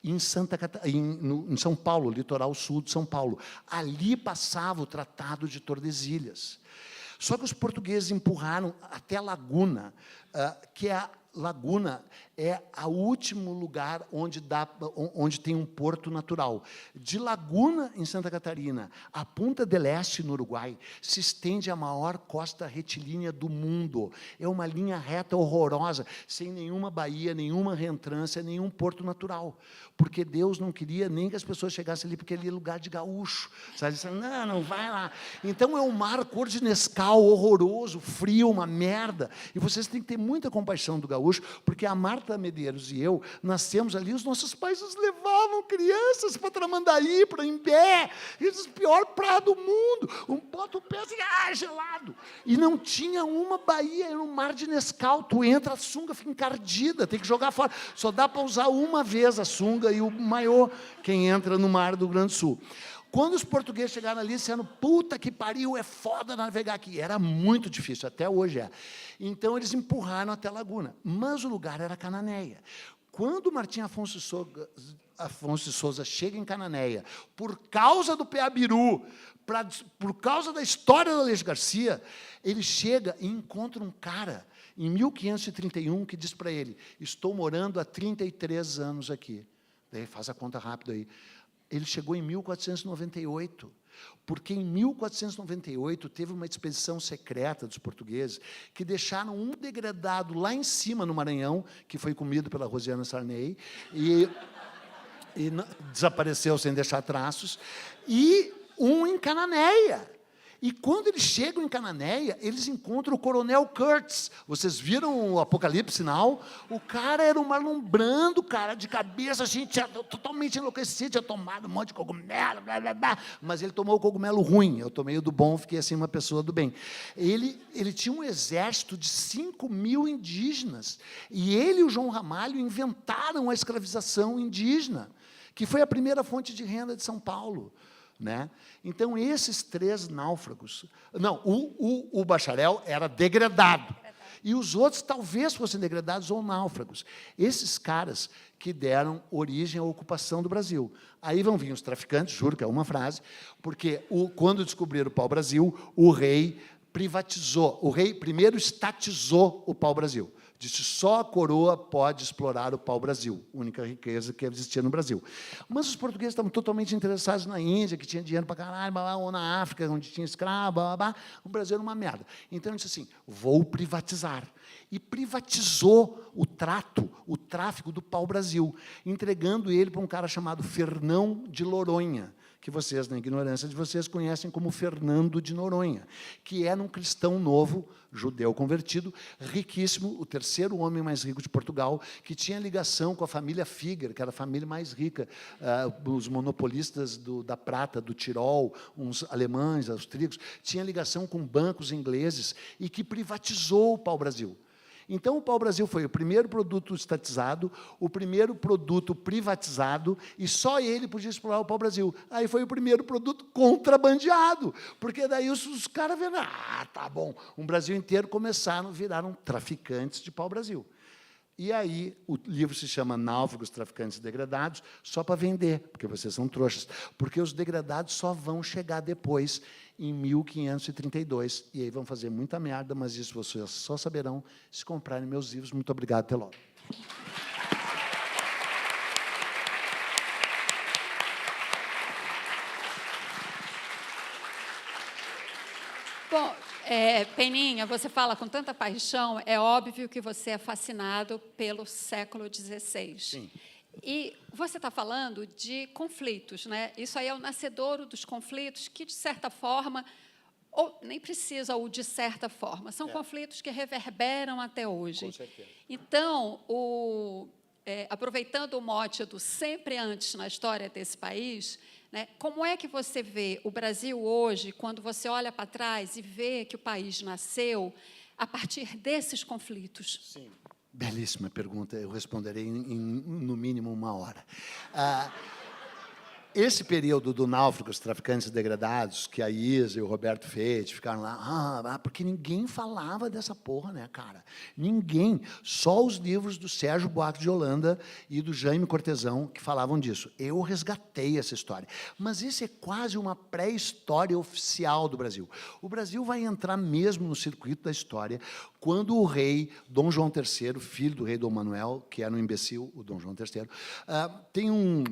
em São Paulo, litoral sul de São Paulo. Ali passava o Tratado de Tordesilhas. Só que os portugueses empurraram até Laguna, que a Laguna é o último lugar onde tem um porto natural. De Laguna, em Santa Catarina, a Punta del Este, no Uruguai, se estende a maior costa retilínea do mundo. É uma linha reta horrorosa, sem nenhuma baía, nenhuma reentrância, nenhum porto natural. Porque Deus não queria nem que as pessoas chegassem ali, porque ali é lugar de gaúcho. Sabe? Não vai lá. Então, é um mar cor de Nescau, horroroso, frio, uma merda. E vocês têm que ter muita compaixão do gaúcho, porque a Marta Medeiros e eu nascemos ali, os nossos pais nos levavam crianças para Tramandaí, para Imbé, o pior praia do mundo, bota o pé assim, gelado. E não tinha uma baía, era um mar de Nescau, tu entra, a sunga fica encardida, tem que jogar fora, só dá para usar uma vez a sunga e o maiô, quem entra no mar do Rio Grande do Sul. Quando os portugueses chegaram ali, disseram, puta que pariu, é foda navegar aqui. Era muito difícil, até hoje é. Então, eles empurraram até Laguna. Mas o lugar era Cananéia. Quando Martim Afonso de Souza chega em Cananéia, por causa do Peabiru, por causa da história do Aleixo Garcia, ele chega e encontra um cara, em 1531, que diz para ele, estou morando há 33 anos aqui. Daí faz a conta rápida aí. Ele chegou em 1498, porque em 1498 teve uma expedição secreta dos portugueses que deixaram um degradado lá em cima no Maranhão, que foi comido pela Rosiana Sarney, e e desapareceu sem deixar traços, e um em Cananéia. E quando eles chegam em Cananéia, eles encontram o coronel Kurtz. Vocês viram o Apocalipse Now? O cara era um Marlon Brando, cara, de cabeça, assim, tinha totalmente enlouquecido, tinha tomado um monte de cogumelo, blá, blá, blá. Mas ele tomou o cogumelo ruim, eu tomei o do bom, fiquei assim uma pessoa do bem. Ele tinha um exército de 5.000 indígenas, e ele e o João Ramalho inventaram a escravização indígena, que foi a primeira fonte de renda de São Paulo. Né? Então, esses 3 náufragos... Não, o bacharel era degradado. E os outros talvez fossem degradados ou náufragos. Esses caras que deram origem à ocupação do Brasil. Aí vão vir os traficantes, juro que é uma frase, porque quando descobriram o pau-brasil, o rei privatizou. O rei primeiro estatizou o pau-brasil. Disse, só a coroa pode explorar o pau-brasil, única riqueza que existia no Brasil. Mas os portugueses estavam totalmente interessados na Índia, que tinha dinheiro para caralho, ou na África, onde tinha escravo, o Brasil era uma merda. Então, ele disse assim, vou privatizar. E privatizou o tráfico do pau-brasil, entregando ele para um cara chamado Fernão de Noronha, que vocês, na ignorância de vocês, conhecem como Fernando de Noronha, que era um cristão novo, judeu convertido, riquíssimo, o 3º homem mais rico de Portugal, que tinha ligação com a família Figuer, que era a família mais rica, os monopolistas da prata, do Tirol, uns alemães, austríacos, tinha ligação com bancos ingleses e que privatizou o pau-brasil. Então, o pau-brasil foi o primeiro produto estatizado, o primeiro produto privatizado, e só ele podia explorar o pau-brasil. Aí foi o primeiro produto contrabandeado, porque daí os caras viram, tá bom, o Brasil inteiro viraram traficantes de pau-brasil. E aí, o livro se chama Náufragos, Traficantes e Degradados, só para vender, porque vocês são trouxas, porque os degradados só vão chegar depois, em 1532, e aí vão fazer muita merda, mas isso vocês só saberão se comprarem meus livros. Muito obrigado, até logo. Bom, Peninha, você fala com tanta paixão, é óbvio que você é fascinado pelo século XVI. Sim. E você está falando de conflitos, né? Isso aí é o nascedouro dos conflitos que, de certa forma, ou nem precisa o de certa forma, são conflitos que reverberam até hoje. Com certeza. Então, aproveitando o mote do sempre antes na história desse país, né, como é que você vê o Brasil hoje, quando você olha para trás e vê que o país nasceu a partir desses conflitos? Sim. Belíssima pergunta, eu responderei no mínimo 1 hora. Esse período do Náufragos, Traficantes e Degradados, que a Isa e o Roberto Feite ficaram lá, porque ninguém falava dessa porra, né, cara? Ninguém. Só os livros do Sérgio Buarque de Holanda e do Jaime Cortesão que falavam disso. Eu resgatei essa história. Mas isso é quase uma pré-história oficial do Brasil. O Brasil vai entrar mesmo no circuito da história quando o rei Dom João III, filho do rei Dom Manuel, que era um imbecil, o Dom João III, tem um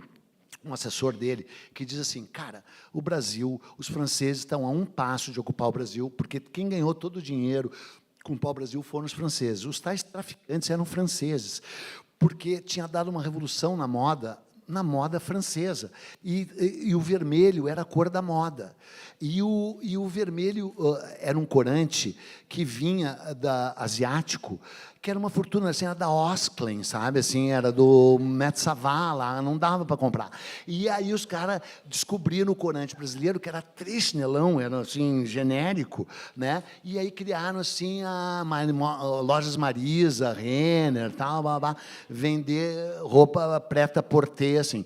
assessor dele, que diz assim, cara, o Brasil, os franceses estão a 1 passo de ocupar o Brasil, porque quem ganhou todo o dinheiro com o pau-brasil foram os franceses. Os tais traficantes eram franceses, porque tinha dado uma revolução na moda francesa, e o vermelho era a cor da moda. E o vermelho era um corante que vinha asiático, que era uma fortuna, assim, era da Osklen, sabe? Assim, era do Metsaval, lá, não dava para comprar. E aí os caras descobriram o corante brasileiro, que era trisnelão, era assim, genérico, né? E aí criaram assim lojas Marisa, Renner, tal, vender roupa prêt-à-porter, assim.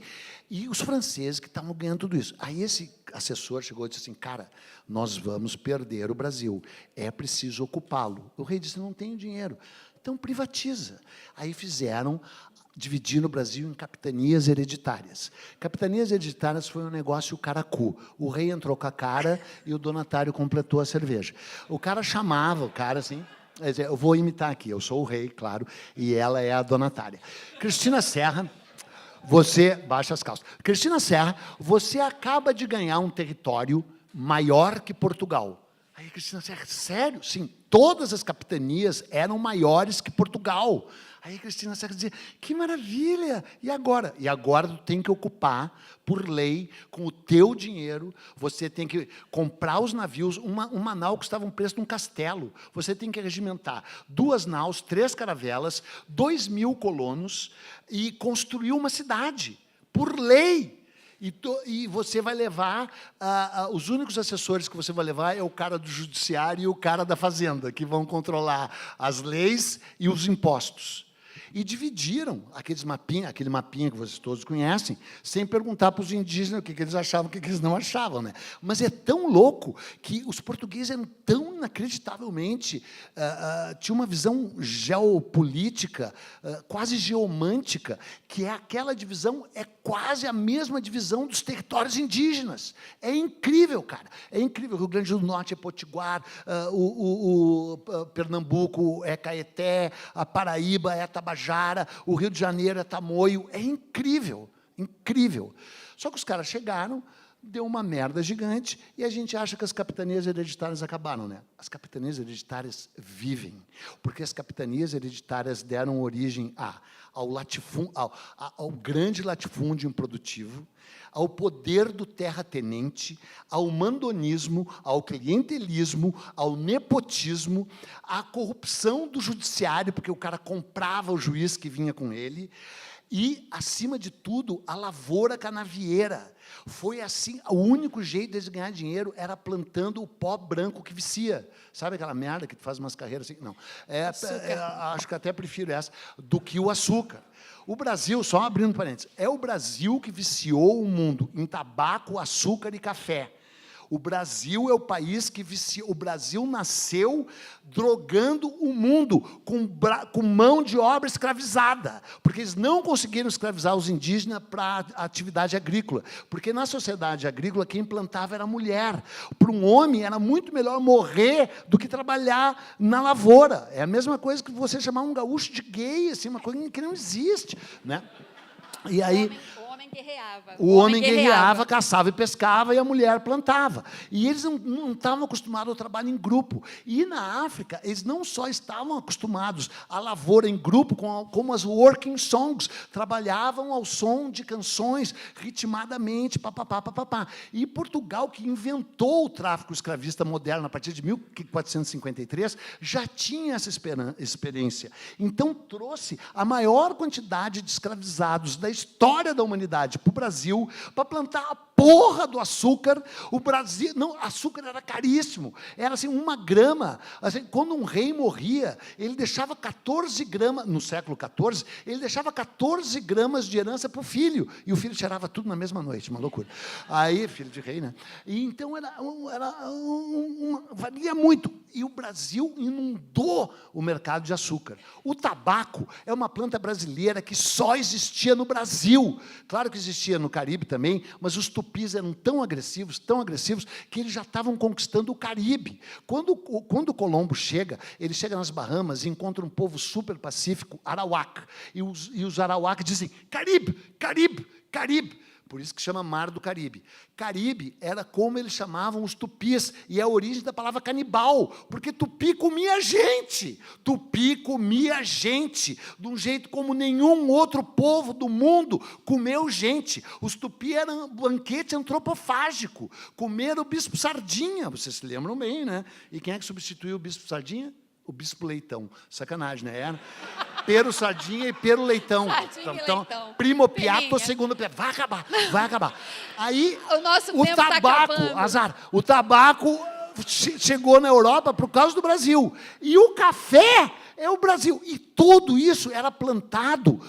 E os franceses que estavam ganhando tudo isso. Aí esse assessor chegou e disse assim, cara, nós vamos perder o Brasil, é preciso ocupá-lo. O rei disse, não tenho dinheiro. Então, privatiza. Aí dividindo o Brasil em capitanias hereditárias. Capitanias hereditárias foi um negócio caracu. O rei entrou com a cara e o donatário completou a cerveja. O cara chamava, o cara assim... Eu vou imitar aqui, eu sou o rei, claro, e ela é a donatária. Cristina Serra... Você, baixa as calças. Cristina Serra, você acaba de ganhar um território maior que Portugal. Aí a Cristina Serra, sério? Sim, todas as capitanias eram maiores que Portugal. Aí a Cristina Serra dizia, que maravilha! E agora? E agora tu tem que ocupar, por lei, com o teu dinheiro, você tem que comprar os navios, uma nau custava um preço de um castelo, você tem que regimentar 2 naus, 3 caravelas, 2.000 colonos, e construir uma cidade, por lei. E você vai levar, os únicos assessores que você vai levar é o cara do judiciário e o cara da fazenda, que vão controlar as leis e os impostos. E dividiram aquele mapinha que vocês todos conhecem, sem perguntar para os indígenas o que eles achavam, o que eles não achavam. Né? Mas é tão louco que os portugueses eram tão inacreditavelmente... tinham uma visão geopolítica, quase geomântica, que aquela divisão é quase a mesma divisão dos territórios indígenas. É incrível, cara. É incrível. O Rio Grande do Norte é Potiguar, Pernambuco é Caeté, a Paraíba é Tabajara, o Rio de Janeiro é Tamoio. É incrível, incrível. Só que os caras chegaram, deu uma merda gigante, e a gente acha que as capitanias hereditárias acabaram. Né? As capitanias hereditárias vivem, porque as capitanias hereditárias deram origem ao grande latifúndio improdutivo, ao poder do terratenente, ao mandonismo, ao clientelismo, ao nepotismo, à corrupção do judiciário, porque o cara comprava o juiz que vinha com ele, e, acima de tudo, a lavoura canavieira. Foi assim, o único jeito de ganhar dinheiro era plantando o pó branco que vicia. Sabe aquela merda que tu faz umas carreiras assim? Não. Acho que até prefiro essa, do que o açúcar. O Brasil, só abrindo parênteses, é o Brasil que viciou o mundo em tabaco, açúcar e café. O Brasil é o país que vicia. O Brasil nasceu drogando o mundo com mão de obra escravizada, porque eles não conseguiram escravizar os indígenas para a atividade agrícola, porque na sociedade agrícola quem plantava era a mulher. Para um homem era muito melhor morrer do que trabalhar na lavoura. É a mesma coisa que você chamar um gaúcho de gay, assim, uma coisa que não existe, né? E aí o homem guerreava, caçava e pescava, e a mulher plantava. E eles não estavam acostumados ao trabalho em grupo. E na África, eles não só estavam acostumados à lavoura em grupo, como as working songs, trabalhavam ao som de canções, ritmadamente, papapá, papapá. E Portugal, que inventou o tráfico escravista moderno a partir de 1453, já tinha essa experiência. Então, trouxe a maior quantidade de escravizados da história da humanidade para o Brasil, para plantar a porra do açúcar. O Brasil, não, açúcar era caríssimo, era assim, 1 grama, assim, quando um rei morria, ele deixava 14 gramas, no século XIV, ele deixava 14 gramas de herança para o filho, e o filho tirava tudo na mesma noite, uma loucura. Aí, filho de rei, né? E então, valia muito, e o Brasil inundou o mercado de açúcar. O tabaco é uma planta brasileira que só existia no Brasil. Claro que existia no Caribe também, mas os tupis eram tão agressivos, que eles já estavam conquistando o Caribe. Quando Colombo chega, ele chega nas Bahamas e encontra um povo super pacífico, Arawak. E os Arawak dizem, Caribe, Caribe, Caribe. Por isso que chama Mar do Caribe. Caribe era como eles chamavam os tupis, e é a origem da palavra canibal, porque tupi comia gente. Tupi comia gente, de um jeito como nenhum outro povo do mundo comeu gente. Os tupi eram um banquete antropofágico, comeram o bispo Sardinha, vocês se lembram bem, né? E quem é que substituiu o bispo Sardinha? O bispo Leitão. Sacanagem, né? Era Pero Sardinha e Pero Leitão. Então, primo piatto, segundo piatto. Vai acabar, vai acabar. Aí, o tabaco, azar, o tabaco chegou na Europa por causa do Brasil. E o café é o Brasil. E tudo isso era plantado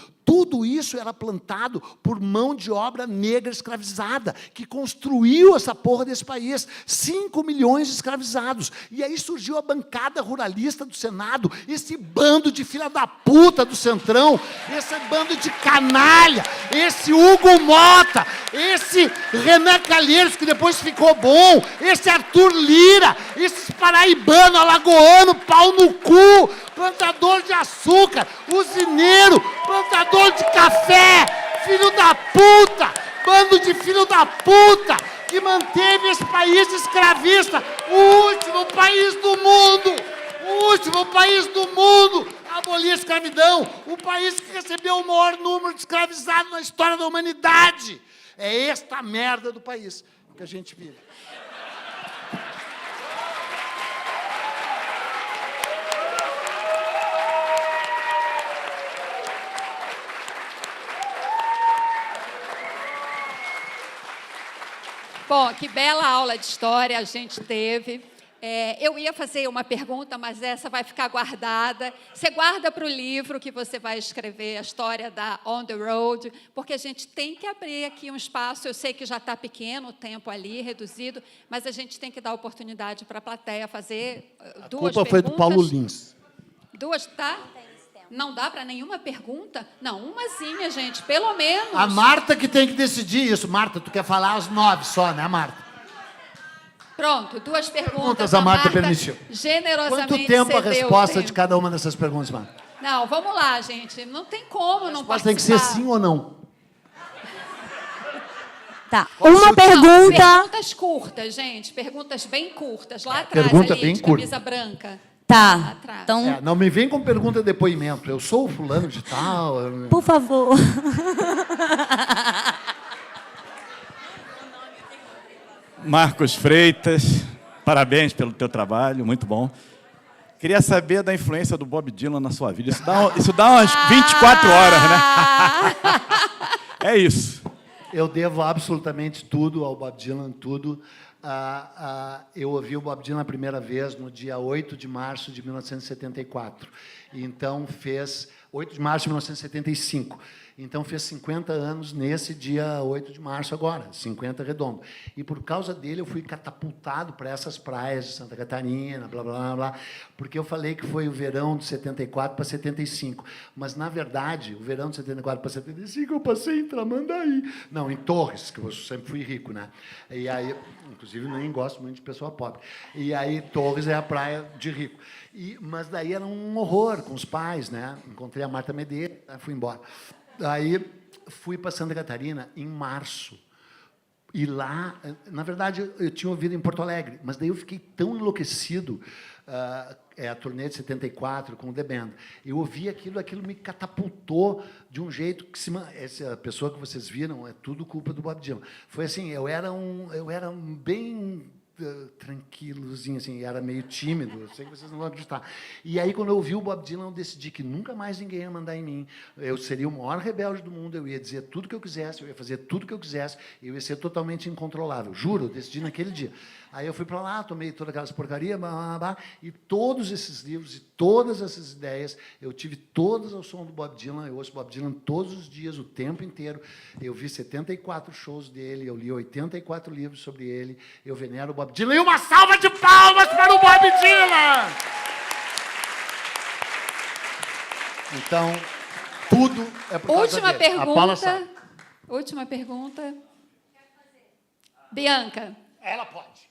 por mão de obra negra escravizada, que construiu essa porra desse país. 5 milhões de escravizados. E aí surgiu a bancada ruralista do Senado, esse bando de filha da puta do Centrão, esse bando de canalha, esse Hugo Mota, esse Renan Calheiros, que depois ficou bom, esse Arthur Lira, esse paraibano, alagoano, pau no cu, plantador de açúcar, usineiro, plantador de café, filho da puta, bando de filho da puta, que manteve esse país escravista, o último país do mundo, o último país do mundo a abolir a escravidão, o país que recebeu o maior número de escravizados na história da humanidade. É esta merda do país que a gente vive. Bom, que bela aula de história a gente teve. Eu ia fazer uma pergunta, mas essa vai ficar guardada. Você guarda para o livro que você vai escrever, a história da On the Road, porque a gente tem que abrir aqui um espaço. Eu sei que já está pequeno o tempo ali, reduzido, mas a gente tem que dar oportunidade para a plateia fazer duas perguntas. A culpa foi do Paulo Lins. Duas, tá? Não dá para nenhuma pergunta? Não, umazinha, gente, pelo menos. A Marta que tem que decidir isso. Marta, tu quer falar às 9 só, né, Marta? Pronto, duas perguntas. A Marta permitiu. Generosamente Quanto tempo a cedeu resposta tempo. de cada uma dessas perguntas, Marta? Não, vamos lá, gente. Não tem como não Mas participar. tem que ser sim ou não? Tá. Uma pergunta. Perguntas curtas, gente. Perguntas bem curtas. Lá atrás, pergunta ali, bem de curta. camisa branca. Tá. Lá atrás. Então, Não me vem com pergunta de depoimento. Eu sou o fulano de tal. por favor. Marcos Freitas, parabéns pelo teu trabalho, muito bom. Queria saber da influência do Bob Dylan na sua vida. Isso dá umas 24 horas, né? É isso. Eu devo absolutamente tudo ao Bob Dylan, tudo. Eu ouvi o Bob Dylan a primeira vez no dia 8 de março de 1974. Então, 8 de março de 1975. Então, fez 50 anos nesse dia 8 de março agora, 50 redondo. E, por causa dele, eu fui catapultado para essas praias de Santa Catarina, blá, blá, blá, blá, porque eu falei que foi o verão de 74 para 75. Mas, na verdade, o verão de 74 para 75, eu passei em Tramandaí. Não, em Torres, que eu sempre fui rico, né? E aí, inclusive, nem gosto muito de pessoa pobre. E aí, Torres é a praia de rico. Mas daí era um horror com os pais, né? Encontrei a Marta Medeiros, fui embora. Aí fui para Santa Catarina em março. E lá, na verdade, eu tinha ouvido em Porto Alegre, mas daí eu fiquei tão enlouquecido, a turnê de 74 com o The Band. Eu ouvi aquilo me catapultou de um jeito que essa pessoa que vocês viram é tudo culpa do Bob Dylan. Foi assim, eu era bem tranquilozinho, assim, era meio tímido, eu sei que vocês não vão acreditar. E aí, quando eu ouvi o Bob Dylan, eu decidi que nunca mais ninguém ia mandar em mim. Eu seria o maior rebelde do mundo, eu ia dizer tudo que eu quisesse, eu ia fazer tudo que eu quisesse, eu ia ser totalmente incontrolável. Juro, eu decidi naquele dia. Aí eu fui para lá, tomei todas aquelas porcarias, e todos esses livros e todas essas ideias, eu tive todas ao som do Bob Dylan, eu ouço Bob Dylan todos os dias, o tempo inteiro. Eu vi 74 shows dele, eu li 84 livros sobre ele, eu venero o Bob Dylan. E uma salva de palmas para o Bob Dylan! Então, tudo é por causa Última dele. A Paula pergunta. sabe. Última pergunta. Bianca. Ela pode.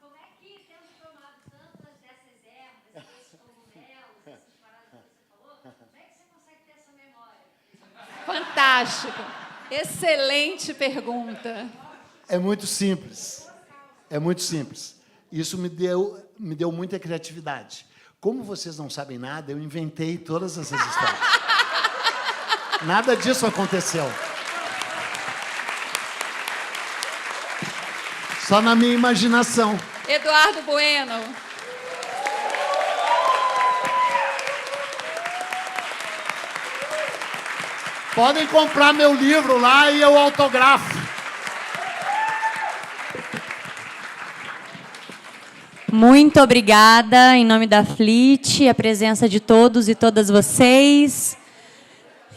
Como é que, tendo tomado tantas dessas ervas, esses cogumelos, essas paradas que você falou, como é que você consegue ter essa memória? Fantástico. Excelente pergunta. É muito simples. É muito simples. Isso me deu muita criatividade. Como vocês não sabem nada, eu inventei todas essas histórias. Nada disso aconteceu. Só na minha imaginação. Eduardo Bueno. Podem comprar meu livro lá e eu autografo. Muito obrigada, em nome da FLIT, a presença de todos e todas vocês.